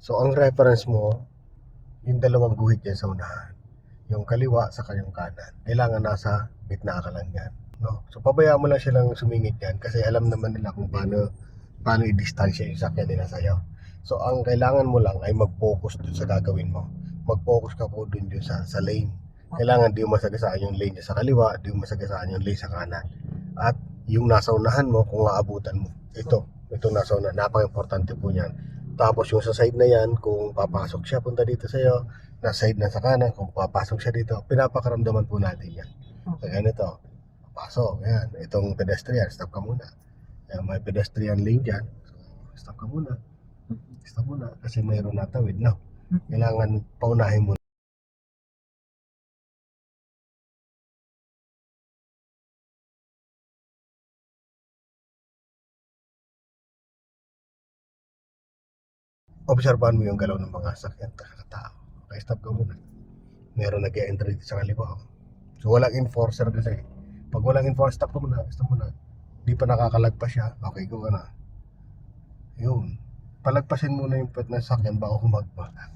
So, ang reference mo, yung dalawang guhit yan sa unahan. Yung kaliwa sa kanyang kanan. Kailangan nasa gitna ka lang yan. No? So, pabayaan mo lang silang sumingit yan kasi alam naman nila kung paano i-distansya yung sakyan nila sa'yo. So, ang kailangan mo lang ay mag-focus dun sa gagawin mo. Mag-focus ka po dun sa lane. Kailangan di mo masagasaan yung lane niya sa kaliwa, di mo masagasaan yung lane sa kanan. At yung nasa unahan mo, kung aabutan mo. Ito nasa unahan. Napaka-importante po yan. Tapos yung sa side na yan, kung papasok siya punta dito sa'yo, nasa side na sa kanan, kung papasok siya dito, pinapakaramdaman po natin yan. So, ganito. Pasok, yan. Itong pedestrian, stop ka muna. Yan, may pedestrian lane dyan. So, stop ka muna. Stop muna. Kasi mayroon natawid, no? Kailangan paunahin mo. Obserbahan mo yung galaw ng mga sakyan, kakatao. Okay, stop ka muna. Meron nag-e-entry sa kaliwa. So, walang enforcer kasi. Pag walang enforcer, stop ka muna. Stop muna. Di pa nakakalagpas siya. Okay, go ka na. Yun. Palagpasin muna yung puwet ng sakyan bago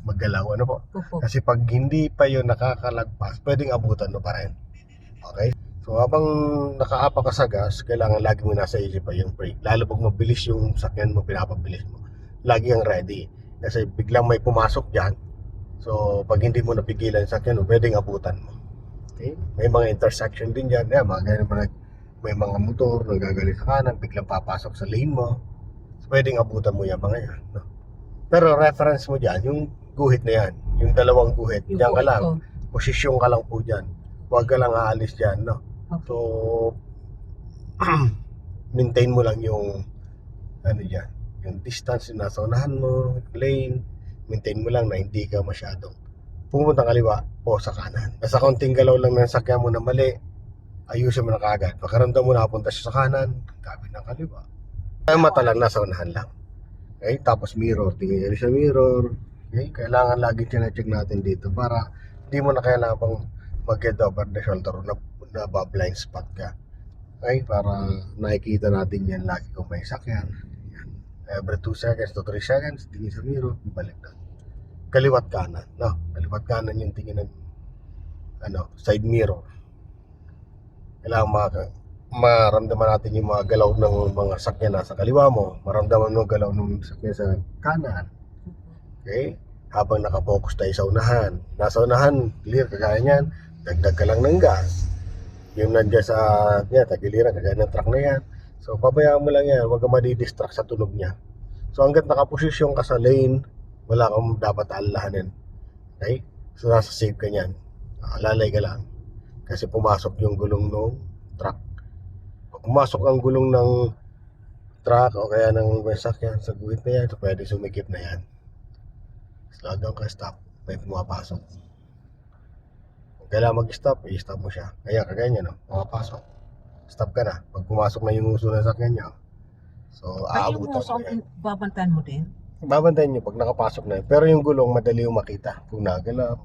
maggalaw. Ano po? Kasi pag hindi pa yun nakakalagpas, pwedeng abutan mo pa rin. Okay? So, habang nakaapa ka sa gas, kailangan lagi mo nasa isip pa yung brake. Lalo pag mabilis yung sakyan mo, pinapabilis mo. Lagi kang ready. Kasi biglang may pumasok dyan. So, pag hindi mo napigilan yung sakyan mo, pwedeng abutan mo. Okay? May mga intersection din dyan. Yan, mga ganyan, may mga motor na gagaling sa kanan, biglang papasok sa lane mo. So, pwedeng abutan mo yan mga yan. No? Pero reference mo dyan, yung guhit na yan. Yung dalawang guhit. Diyan ka lang. Posisyon ka lang po dyan. Huwag ka lang aalis dyan. No? So, maintain mo lang yung ano dyan. Yung distance yung nasa unahan mo, lane. Maintain mo lang na hindi ka masyadong pumunta kaliwa o sa kanan. Basta konting galaw lang ng sakyan mo na mali, ayusin mo na kaagad. Pagkaramdam mo nakapunta siya sa kanan, kabit ng kaliwa. Ay mata lang, nasa unahan lang. Okay? Tapos mirror, tingin sa mirror. Okay? Kailangan lagi check natin dito para hindi mo na kailangan pang mag-get over the shoulder na blind spot ka. Okay? Para nakikita natin yan lagi kung may sakyan. Yan. Every 2 seconds to 3 seconds, tingin sa mirror, balik na. Kaliwat kanan, no? Kaliwat kanan yung tingin ng side mirror. Kailangan maramdaman natin yung mga galaw ng mga sakyan na sa kaliwa mo, maramdaman mo galaw ng sakyan sa kanan. Okay? Habang nakapokus tayo sa unahan. Nasa unahan, clear, kagaya niyan, dagdag ka lang ng gas. Yung nandiyan sa tagiliran, kagaya ng truck na yan. So, pabayaan mo lang yan, huwag ka madidistract sa tunog niya. So, hanggat nakaposisyon ka sa lane, wala kang dapat alahanin. Okay? So, nasa safe ka niyan. Lalay ka lang. Kasi pumasok yung gulong ng truck. Pag pumasok ang gulong ng truck o kaya ng sasakyan sa guhit na yan, so pwede sumikip na yan. Slow down ka, stop. May pumapasok. Kung kailangan mag-stop, i-stop mo siya. Kaya kagaya no? Pumapasok. Stop ka na. Pag pumasok na yung uso ng sakyan niya, so aabutan mo yan. Babantayan mo din? Babantayan nyo pag nakapasok na yun. Pero yung gulong, madali yung makita. Kung nagalaw,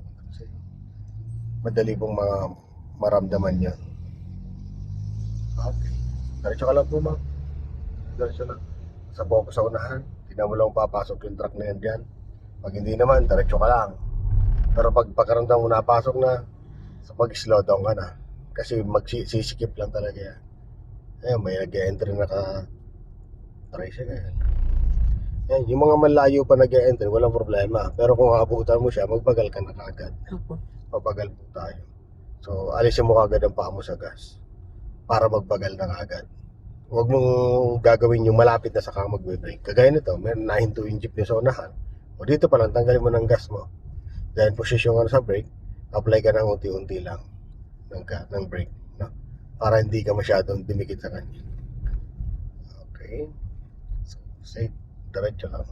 madali pong maramdaman nyo. Okay. Diretso ka lang po, ma'am. Diretso lang. Sa focus sa unahan. Tignan mo lang papasok yung truck na yan dyan. Pag hindi naman, diretso ka lang. Pero pag pagkaramdam mo napasok na, so mag-slow down ka na. Kasi magsisikip lang talaga yan. Ayun, may nag-e-entry na tricycle. Yan, yung mga malayo pa nag-e-entry, walang problema. Pero kung aabutan mo siya, magbagal ka na kagad. Pabagal po tayo. So, alisin mo kagad ang paa mo sa gas para magbagal na kagad. Huwag mong gagawin yung malapit na saka magbe-brake. Kagaya nito, may nahinto yung jeep niya sa unahan. O dito pa lang, tanggalin mo ng gas mo. Then, posisyon ka sa brake, apply ka ng unti-unti lang ng brake. No? Para hindi ka masyadong dumikit sa kanya. Okay. So, safe. Diretso lang.